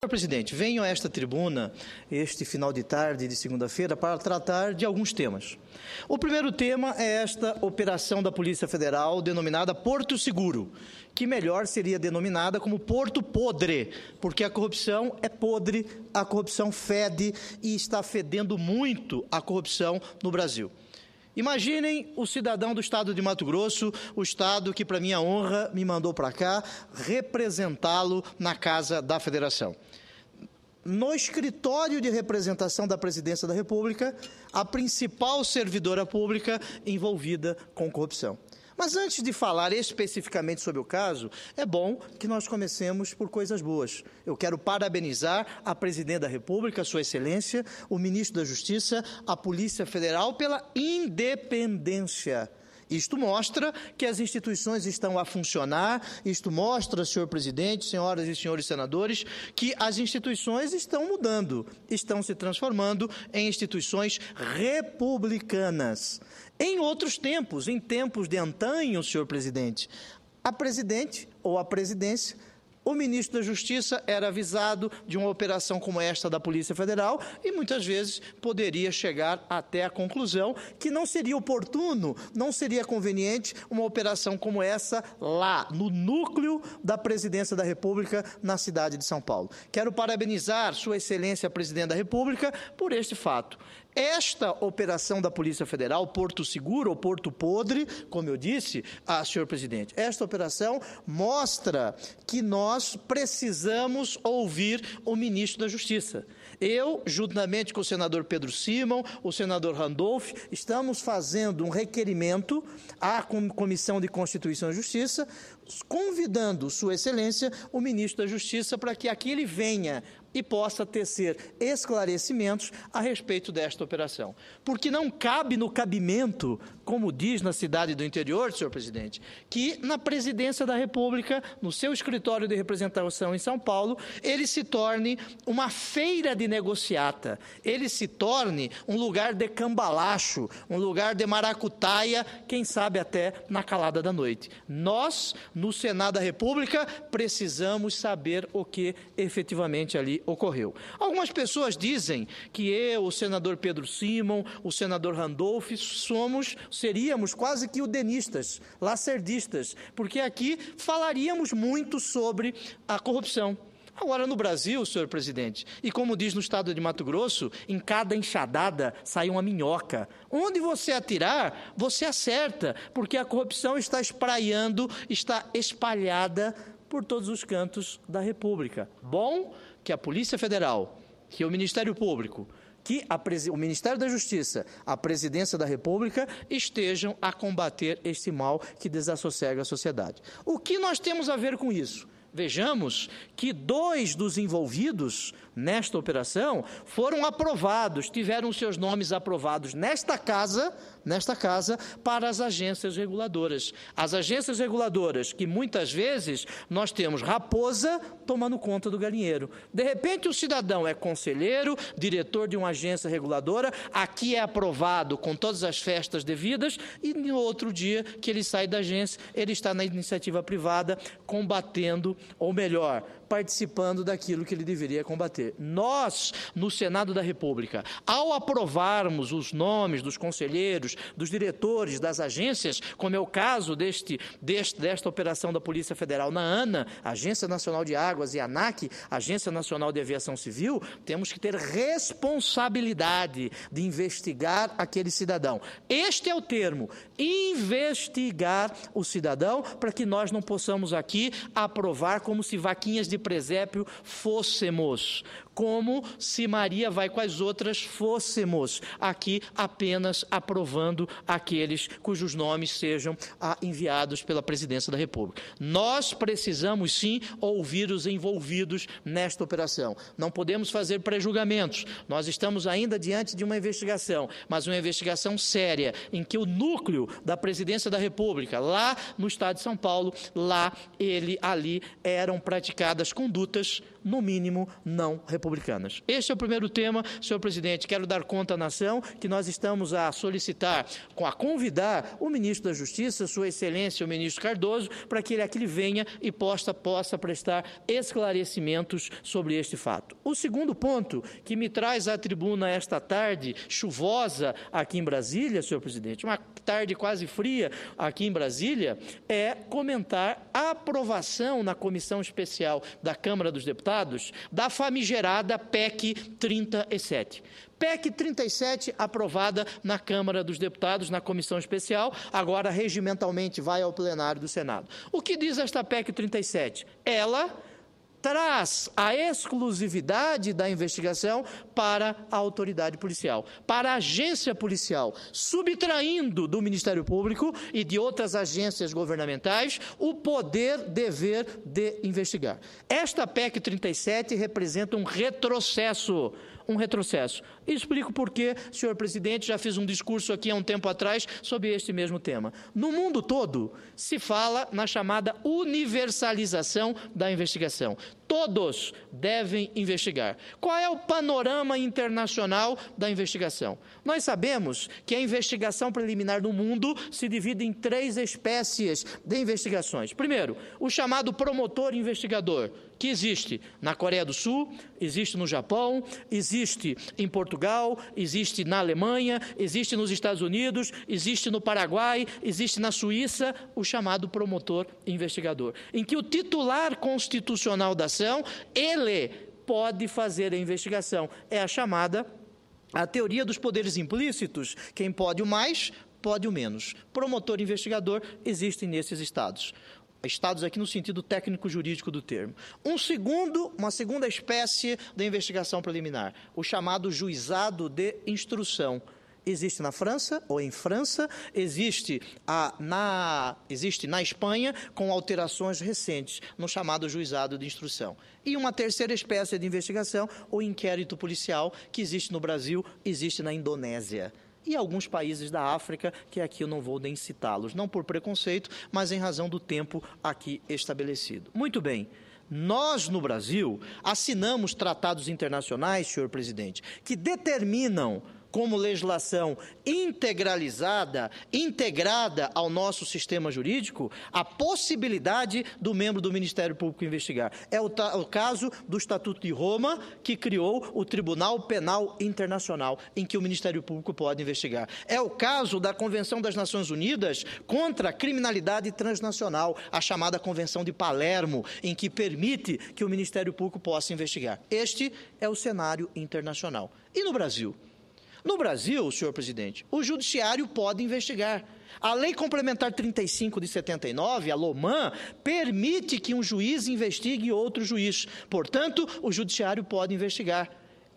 Senhor presidente, venho a esta tribuna, este final de tarde de segunda-feira, para tratar de alguns temas. O primeiro tema é esta operação da Polícia Federal denominada Porto Seguro, que melhor seria denominada como Porto Podre, porque a corrupção é podre, a corrupção fede e está fedendo muito a corrupção no Brasil. Imaginem o cidadão do estado de Mato Grosso, o estado que, para minha honra, me mandou para cá, representá-lo na Casa da Federação. No escritório de representação da Presidência da República, a principal servidora pública envolvida com corrupção. Mas antes de falar especificamente sobre o caso, é bom que nós comecemos por coisas boas. Eu quero parabenizar a Presidente da República, Sua Excelência, o Ministro da Justiça, a Polícia Federal pela independência. Isto mostra que as instituições estão a funcionar, isto mostra, senhor presidente, senhoras e senhores senadores, que as instituições estão mudando, estão se transformando em instituições republicanas. Em outros tempos, em tempos de antanho, senhor presidente, a presidente ou a presidência, o ministro da Justiça era avisado de uma operação como esta da Polícia Federal e muitas vezes poderia chegar até a conclusão que não seria oportuno, não seria conveniente uma operação como essa lá, no núcleo da Presidência da República, na cidade de São Paulo. Quero parabenizar Sua Excelência, Presidente da República, por este fato. Esta operação da Polícia Federal, Porto Seguro ou Porto Podre, como eu disse, senhor presidente, esta operação mostra que nós precisamos ouvir o ministro da Justiça. Eu, juntamente com o senador Pedro Simon, o senador Randolph, estamos fazendo um requerimento à Comissão de Constituição e Justiça, convidando Sua Excelência, o ministro da Justiça, para que aqui ele venha e possa tecer esclarecimentos a respeito desta operação. Porque não cabe no cabimento, como diz na cidade do interior, senhor presidente, que na Presidência da República, no seu escritório de representação em São Paulo, ele se torne uma feira de negociata, ele se torne um lugar de cambalacho, um lugar de maracutaia, quem sabe até na calada da noite. Nós, no Senado da República, precisamos saber o que efetivamente ali ocorreu. Algumas pessoas dizem que eu, o senador Pedro Simon, o senador Randolph, seríamos quase que udenistas, lacerdistas, porque aqui falaríamos muito sobre a corrupção. Agora, no Brasil, senhor presidente, e como diz no estado de Mato Grosso, em cada enxadada sai uma minhoca. Onde você atirar, você acerta, porque a corrupção está espraiando, está espalhada por todos os cantos da República. Bom que a Polícia Federal, que o Ministério Público, que o Ministério da Justiça, a Presidência da República estejam a combater este mal que desassossega a sociedade. O que nós temos a ver com isso? Vejamos que 2 dos envolvidos nesta operação foram aprovados, tiveram seus nomes aprovados nesta casa para as agências reguladoras. As agências reguladoras que muitas vezes nós temos raposa tomando conta do galinheiro. De repente o cidadão é conselheiro, diretor de uma agência reguladora, aqui é aprovado com todas as festas devidas e no outro dia que ele sai da agência, ele está na iniciativa privada combatendo, ou melhor, participando daquilo que ele deveria combater. Nós, no Senado da República, ao aprovarmos os nomes dos conselheiros, dos diretores das agências, como é o caso desta operação da Polícia Federal na ANA, Agência Nacional de Águas, e ANAC, Agência Nacional de Aviação Civil, temos que ter responsabilidade de investigar aquele cidadão. Este é o termo, investigar o cidadão, para que nós não possamos aqui aprovar como se vaquinhas de presépio fôssemos, como se Maria vai com as outras fôssemos, aqui apenas aprovando aqueles cujos nomes sejam enviados pela Presidência da República. Nós precisamos sim ouvir os envolvidos nesta operação. Não podemos fazer pré-julgamentos. Nós estamos ainda diante de uma investigação, mas uma investigação séria, em que o núcleo da Presidência da República, lá no estado de São Paulo, ali eram praticadas das condutas, no mínimo, não republicanas. Este é o primeiro tema, senhor presidente. Quero dar conta à nação que nós estamos a solicitar, a convidar o ministro da Justiça, sua excelência, o ministro Cardoso, para que ele aqui venha e possa prestar esclarecimentos sobre este fato. O segundo ponto que me traz à tribuna esta tarde chuvosa aqui em Brasília, senhor presidente, uma tarde quase fria aqui em Brasília, é comentar a aprovação na Comissão Especial da Câmara dos Deputados da famigerada PEC 37. PEC 37, aprovada na Câmara dos Deputados, na Comissão Especial, agora regimentalmente vai ao plenário do Senado. O que diz esta PEC 37? Ela traz a exclusividade da investigação para a autoridade policial, para a agência policial, subtraindo do Ministério Público e de outras agências governamentais o poder, dever de investigar. Esta PEC 37 representa um retrocesso. E explico por quê, senhor presidente, já fiz um discurso aqui há um tempo atrás sobre este mesmo tema. No mundo todo, se fala na chamada universalização da investigação. Todos devem investigar. Qual é o panorama internacional da investigação? Nós sabemos que a investigação preliminar no mundo se divide em 3 espécies de investigações. Primeiro, o chamado promotor investigador, que existe na Coreia do Sul, existe no Japão, existe em Portugal, existe na Alemanha, existe nos Estados Unidos, existe no Paraguai, existe na Suíça, o chamado promotor investigador, em que o titular constitucional da ação, ele pode fazer a investigação. É a teoria dos poderes implícitos. Quem pode o mais, pode o menos. Promotor investigador existem nesses estados. Estados aqui no sentido técnico-jurídico do termo. Uma segunda espécie de investigação preliminar, o chamado juizado de instrução. Existe na França, ou em França, existe na Espanha, com alterações recentes, no chamado juizado de instrução. E uma terceira espécie de investigação, o inquérito policial, que existe no Brasil, existe na Indonésia. E alguns países da África, que aqui eu não vou nem citá-los, não por preconceito, mas em razão do tempo aqui estabelecido. Muito bem. Nós, no Brasil, assinamos tratados internacionais, senhor presidente, que determinam como legislação integrada ao nosso sistema jurídico, a possibilidade do membro do Ministério Público investigar. É o caso do Estatuto de Roma, que criou o Tribunal Penal Internacional, em que o Ministério Público pode investigar. É o caso da Convenção das Nações Unidas contra a Criminalidade Transnacional, a chamada Convenção de Palermo, em que permite que o Ministério Público possa investigar. Este é o cenário internacional. E no Brasil? No Brasil, senhor presidente, o judiciário pode investigar. A Lei Complementar 35 de 79, a LOMAN, permite que um juiz investigue outro juiz. Portanto, o judiciário pode investigar.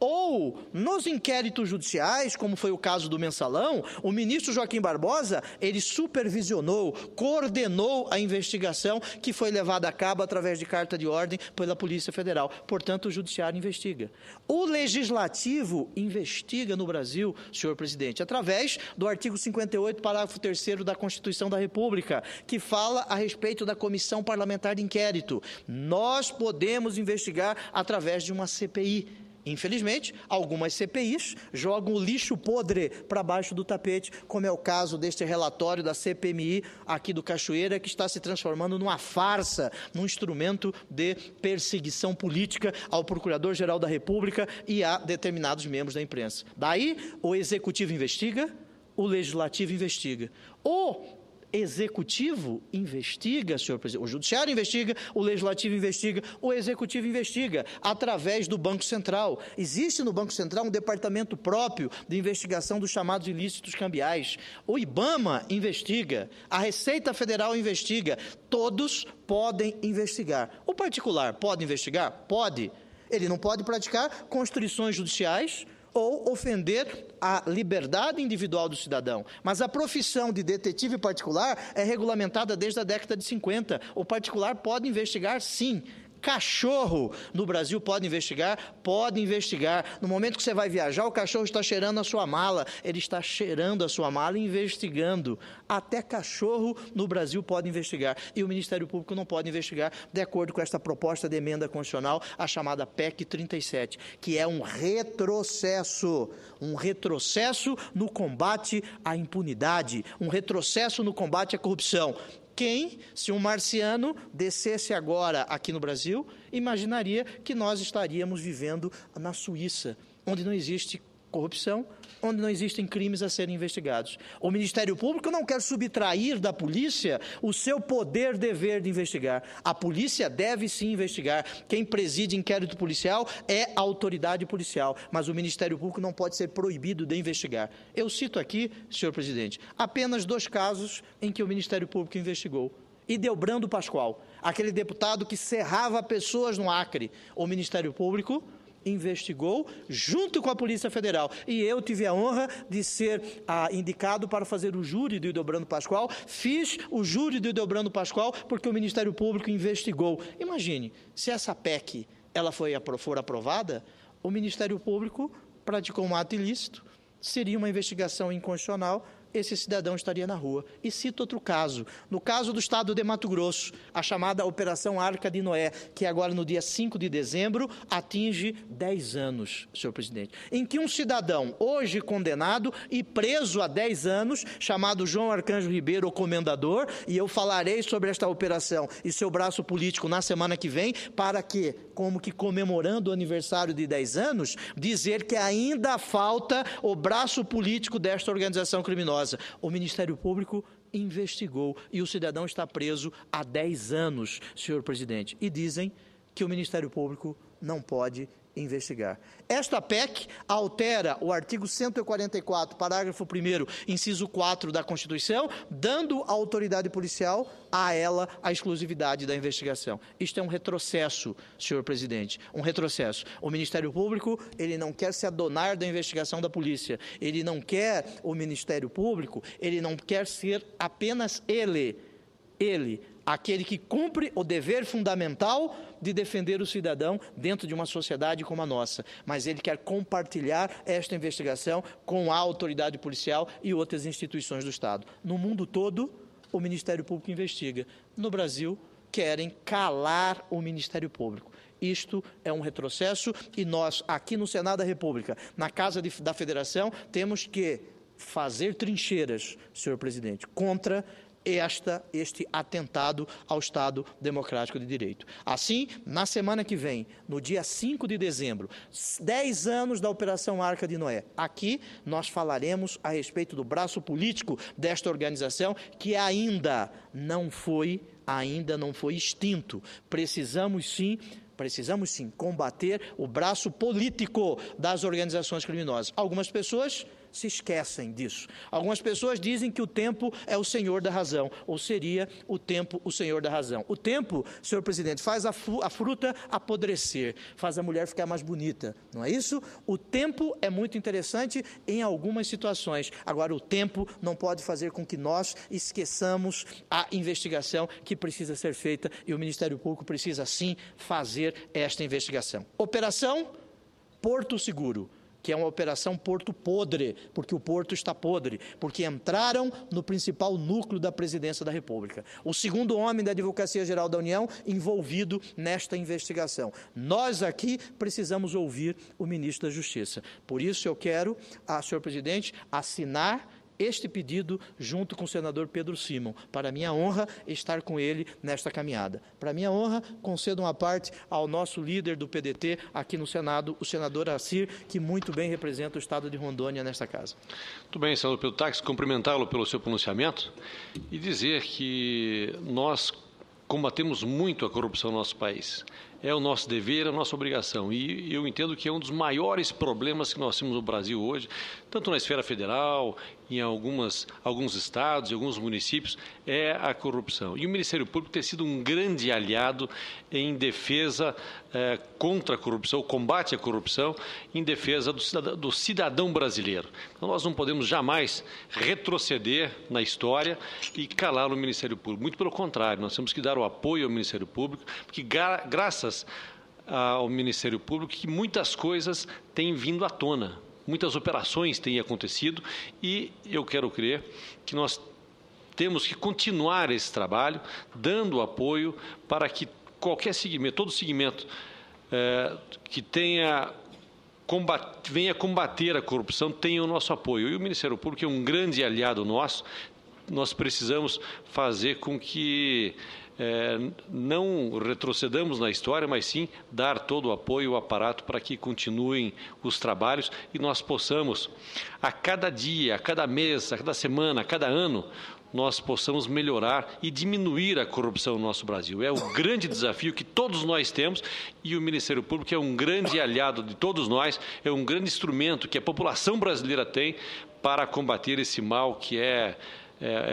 Ou, nos inquéritos judiciais, como foi o caso do Mensalão, o ministro Joaquim Barbosa, ele supervisionou, coordenou a investigação que foi levada a cabo através de carta de ordem pela Polícia Federal. Portanto, o judiciário investiga. O legislativo investiga no Brasil, senhor presidente, através do artigo 58, parágrafo 3º da Constituição da República, que fala a respeito da Comissão Parlamentar de Inquérito. Nós podemos investigar através de uma CPI. Infelizmente, algumas CPIs jogam o lixo podre para baixo do tapete, como é o caso deste relatório da CPMI aqui do Cachoeira, que está se transformando numa farsa, num instrumento de perseguição política ao Procurador-Geral da República e a determinados membros da imprensa. Daí, o Executivo investiga, o Legislativo investiga. O Executivo investiga, senhor presidente, o Judiciário investiga, o Legislativo investiga, o Executivo investiga, através do Banco Central. Existe no Banco Central um departamento próprio de investigação dos chamados ilícitos cambiais. O IBAMA investiga, a Receita Federal investiga, todos podem investigar. O particular pode investigar? Pode. Ele não pode praticar constrições judiciais ou ofender a liberdade individual do cidadão. Mas a profissão de detetive particular é regulamentada desde a década de 50. O particular pode investigar, sim, Cachorro no Brasil pode investigar? Pode investigar. No momento que você vai viajar, o cachorro está cheirando a sua mala. Ele está cheirando a sua mala e investigando. Até cachorro no Brasil pode investigar. E o Ministério Público não pode investigar, de acordo com esta proposta de emenda constitucional, a chamada PEC 37, que é um retrocesso no combate à impunidade, um retrocesso no combate à corrupção. Se um marciano descesse agora aqui no Brasil, imaginaria que nós estaríamos vivendo na Suíça, onde não existe corrupção, onde não existem crimes a serem investigados. O Ministério Público não quer subtrair da polícia o seu poder, dever de investigar. A polícia deve sim investigar. Quem preside inquérito policial é a autoridade policial, mas o Ministério Público não pode ser proibido de investigar. Eu cito aqui, senhor presidente, apenas 2 casos em que o Ministério Público investigou. Ildebrando Pascoal, aquele deputado que cerrava pessoas no Acre. O Ministério Público investigou junto com a Polícia Federal. E eu tive a honra de ser indicado para fazer o júri do Ildebrando Pascoal. Fiz o júri do Ildebrando Pascoal porque o Ministério Público investigou. Imagine, se essa PEC for aprovada, o Ministério Público praticou um ato ilícito, seria uma investigação inconstitucional, esse cidadão estaria na rua. E cito outro caso. No caso do estado de Mato Grosso, a chamada Operação Arca de Noé, que agora no dia 5 de dezembro atinge 10 anos, senhor presidente, em que um cidadão, hoje condenado e preso há 10 anos, chamado João Arcanjo Ribeiro, o comendador, e eu falarei sobre esta operação e seu braço político na semana que vem, para que, como que comemorando o aniversário de 10 anos, dizer que ainda falta o braço político desta organização criminosa. O Ministério Público investigou e o cidadão está preso há 10 anos, senhor presidente. E dizem que o Ministério Público não pode investigar. Esta PEC altera o artigo 144, parágrafo 1º, inciso 4 da Constituição, dando à autoridade policial, a ela, a exclusividade da investigação. Isto é um retrocesso, senhor presidente, um retrocesso. O Ministério Público, ele não quer se adonar da investigação da polícia, ele não quer, o Ministério Público, ele não quer ser apenas ele, aquele que cumpre o dever fundamental de defender o cidadão dentro de uma sociedade como a nossa. Mas ele quer compartilhar esta investigação com a autoridade policial e outras instituições do Estado. No mundo todo, o Ministério Público investiga. No Brasil, querem calar o Ministério Público. Isto é um retrocesso e nós, aqui no Senado da República, na Casa da Federação, temos que fazer trincheiras, senhor presidente, contra este atentado ao Estado Democrático de Direito. Assim, na semana que vem, no dia 5 de dezembro, 10 anos da Operação Arca de Noé, aqui nós falaremos a respeito do braço político desta organização que ainda não foi extinto. Precisamos sim combater o braço político das organizações criminosas. Algumas pessoas se esquecem disso. Algumas pessoas dizem que o tempo é o senhor da razão, ou seria o tempo o senhor da razão. O tempo, senhor presidente, faz a fruta apodrecer, faz a mulher ficar mais bonita, não é isso? O tempo é muito interessante em algumas situações. Agora, o tempo não pode fazer com que nós esqueçamos a investigação que precisa ser feita e o Ministério Público precisa, sim, fazer esta investigação. Operação Porto Seguro, que é uma operação Porto Podre, porque o Porto está podre, porque entraram no principal núcleo da Presidência da República. O segundo homem da Advocacia Geral da União envolvido nesta investigação. Nós aqui precisamos ouvir o ministro da Justiça. Por isso eu quero, senhor presidente, assinar este pedido junto com o senador Pedro Simon. Para minha honra, estar com ele nesta caminhada. Para minha honra, concedo uma parte ao nosso líder do PDT aqui no Senado, o senador Assir, que muito bem representa o Estado de Rondônia nesta casa. Muito bem, senador Pedro Taques, cumprimentá-lo pelo seu pronunciamento e dizer que nós combatemos muito a corrupção no nosso país. É o nosso dever, é a nossa obrigação. E eu entendo que é um dos maiores problemas que nós temos no Brasil hoje, tanto na esfera federal, em alguns estados e alguns municípios, é a corrupção. E o Ministério Público tem sido um grande aliado em defesa contra a corrupção, combate à corrupção, em defesa do cidadão brasileiro. Então, nós não podemos jamais retroceder na história e calar o Ministério Público. Muito pelo contrário, nós temos que dar o apoio ao Ministério Público, porque graças graças ao Ministério Público que muitas coisas têm vindo à tona, muitas operações têm acontecido e eu quero crer que nós temos que continuar esse trabalho, dando apoio para que qualquer segmento, todo segmento que venha combater a corrupção tenha o nosso apoio. E o Ministério Público é um grande aliado nosso. Nós precisamos fazer com que não retrocedamos na história, mas sim dar todo o apoio ao aparato para que continuem os trabalhos e nós possamos, a cada dia, a cada mês, a cada semana, a cada ano, nós possamos melhorar e diminuir a corrupção no nosso Brasil. É o grande desafio que todos nós temos e o Ministério Público é um grande aliado de todos nós, é um grande instrumento que a população brasileira tem para combater esse mal que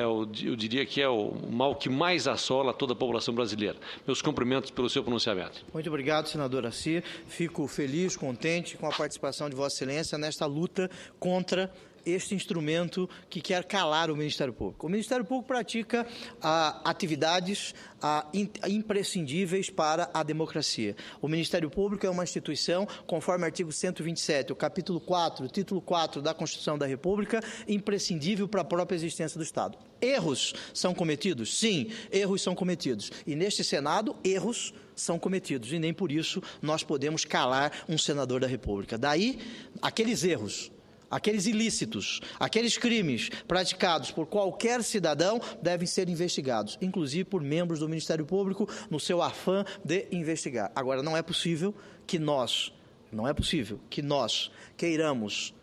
eu diria que é o mal que mais assola toda a população brasileira. Meus cumprimentos pelo seu pronunciamento. Muito obrigado, senador Assi. Fico feliz, contente com a participação de Vossa Excelência nesta luta contra este instrumento que quer calar o Ministério Público. O Ministério Público pratica atividades imprescindíveis para a democracia. O Ministério Público é uma instituição, conforme o artigo 127, o capítulo 4, o título 4 da Constituição da República, imprescindível para a própria existência do Estado. Erros são cometidos? Sim, erros são cometidos. E neste Senado, erros são cometidos. E nem por isso nós podemos calar um senador da República. Daí, aqueles erros, aqueles ilícitos, aqueles crimes praticados por qualquer cidadão devem ser investigados, inclusive por membros do Ministério Público, no seu afã de investigar. Agora, não é possível que nós queiramos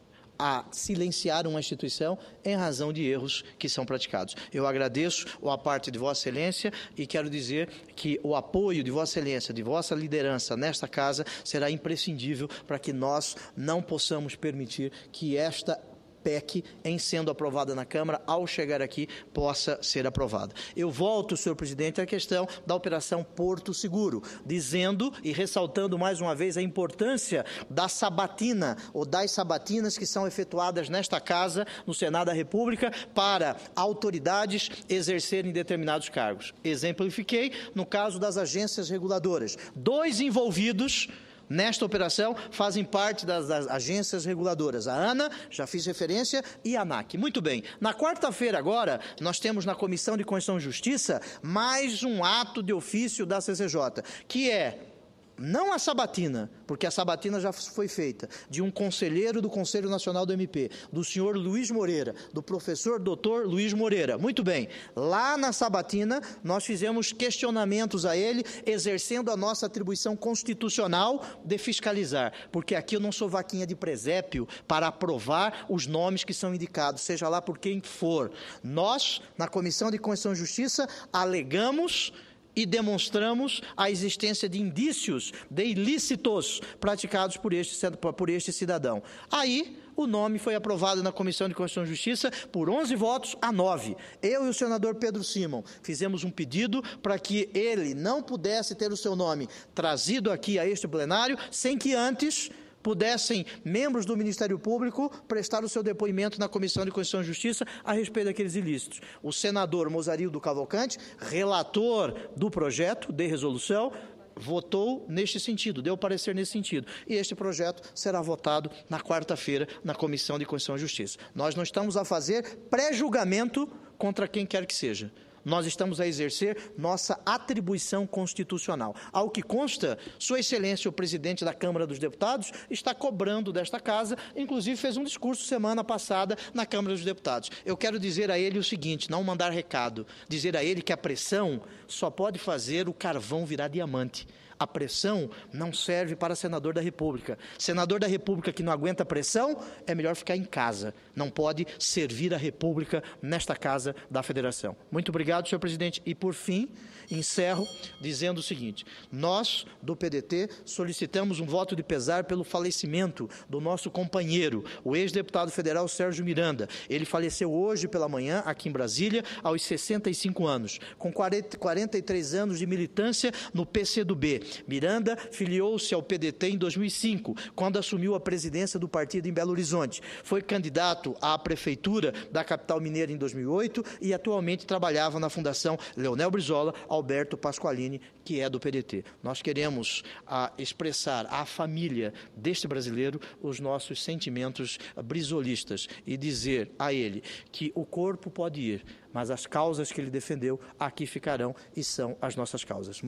silenciar uma instituição em razão de erros que são praticados. Eu agradeço a parte de Vossa Excelência e quero dizer que o apoio de Vossa Excelência, de Vossa liderança nesta casa será imprescindível para que nós não possamos permitir que esta PEC, em sendo aprovada na Câmara, ao chegar aqui, possa ser aprovada. Eu volto, senhor presidente, à questão da Operação Porto Seguro, dizendo e ressaltando mais uma vez a importância da sabatina, ou das sabatinas que são efetuadas nesta casa, no Senado da República, para autoridades exercerem determinados cargos. Exemplifiquei no caso das agências reguladoras. 2 envolvidos nesta operação fazem parte das agências reguladoras, a ANA, já fiz referência, e a ANAC. Muito bem, na quarta-feira agora, nós temos na Comissão de Constituição e Justiça mais um ato de ofício da CCJ, que é não a sabatina, porque a sabatina já foi feita, de um conselheiro do Conselho Nacional do MP, do senhor Luiz Moreira, do professor doutor Luiz Moreira. Muito bem, lá na sabatina nós fizemos questionamentos a ele, exercendo a nossa atribuição constitucional de fiscalizar, porque aqui eu não sou vaquinha de presépio para aprovar os nomes que são indicados, seja lá por quem for. Nós, na Comissão de Constituição e Justiça, alegamos e demonstramos a existência de indícios de ilícitos praticados por este cidadão. Aí, o nome foi aprovado na Comissão de Constituição e Justiça por 11 votos a 9. Eu e o senador Pedro Simon fizemos um pedido para que ele não pudesse ter o seu nome trazido aqui a este plenário, sem que antes pudessem membros do Ministério Público prestar o seu depoimento na Comissão de Constituição e Justiça a respeito daqueles ilícitos. O senador Mozarildo Cavalcante, relator do projeto de resolução, votou neste sentido, deu parecer nesse sentido. E este projeto será votado na quarta-feira na Comissão de Constituição e Justiça. Nós não estamos a fazer pré-julgamento contra quem quer que seja. Nós estamos a exercer nossa atribuição constitucional. Ao que consta, Sua Excelência, o presidente da Câmara dos Deputados, está cobrando desta casa, inclusive fez um discurso semana passada na Câmara dos Deputados. Eu quero dizer a ele o seguinte, não mandar recado, dizer a ele que a pressão só pode fazer o carvão virar diamante. A pressão não serve para senador da República. Senador da República que não aguenta pressão, é melhor ficar em casa. Não pode servir a República nesta casa da Federação. Muito obrigado, senhor presidente. E, por fim, encerro dizendo o seguinte. Nós, do PDT, solicitamos um voto de pesar pelo falecimento do nosso companheiro, o ex-deputado federal Sérgio Miranda. Ele faleceu hoje pela manhã, aqui em Brasília, aos 65 anos, com 43 anos de militância no PCdoB. Miranda filiou-se ao PDT em 2005, quando assumiu a presidência do partido em Belo Horizonte. Foi candidato à prefeitura da capital mineira em 2008 e atualmente trabalhava na Fundação Leonel Brizola Alberto Pasqualini, que é do PDT. Nós queremos expressar à família deste brasileiro os nossos sentimentos brizolistas e dizer a ele que o corpo pode ir, mas as causas que ele defendeu aqui ficarão e são as nossas causas.